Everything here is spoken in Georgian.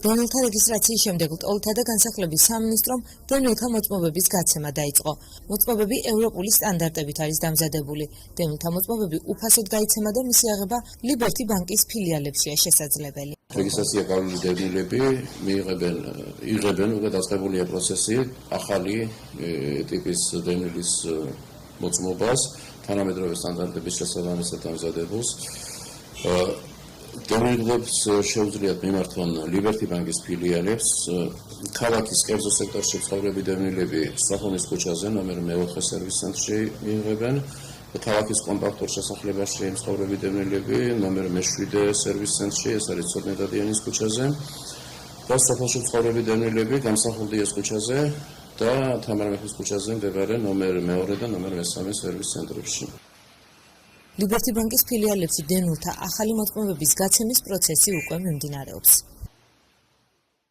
დენილთა რეგისტრაციის შემდეგ ლტოლთა და განსახლების სამინისტრომ დენილთა მოწმობების გაცემა დაიწყო. მოწმობები ევროპული სტანდარტებით არის დამზადებული. დენილთა მოწმობები უფასოდ გაიცემა და მისი აღება ლიბერტი ბანკის ფილიალებშია შესაძლებელი. რეგისტრაცია გავლილი დევნილები იღებენ უკვე დაწყებულია პროცესი ახალი ტიპის დევნის მოწმობას თანამედროვე სტანდარტების შესაბამისად დამზადებულს. დევნილებს შეუძლიათ მიმართონ ლიბერტი ბანკის ფილიალებს, ქალაქის კერძო სექტორში მცხოვრები დევნილები სწრაფონის ქუჩაზე ნომერ მე-4 სერვის ცენტრში მიიღებენ, ქალაქის კომპაქტურ შესახლებაში მცხოვრები დევნილები ნომერ მე-7 სერვის ცენტრში, ეს არის ცოტნედადიანის ქუჩაზე და სოფელში მცხოვრები დევნილები გამსახურდიას ქუჩაზე და თამარ მეფის ქუჩაზე მდებარე ნომერ მე-2 და ნომერ მე-3 სერვის ცენტრებში. ლიბერტი ბანკის ფილიალებში დენილთა ახალი მოწმობების გაცემის პროცესი უკვე მიმდინარეობს.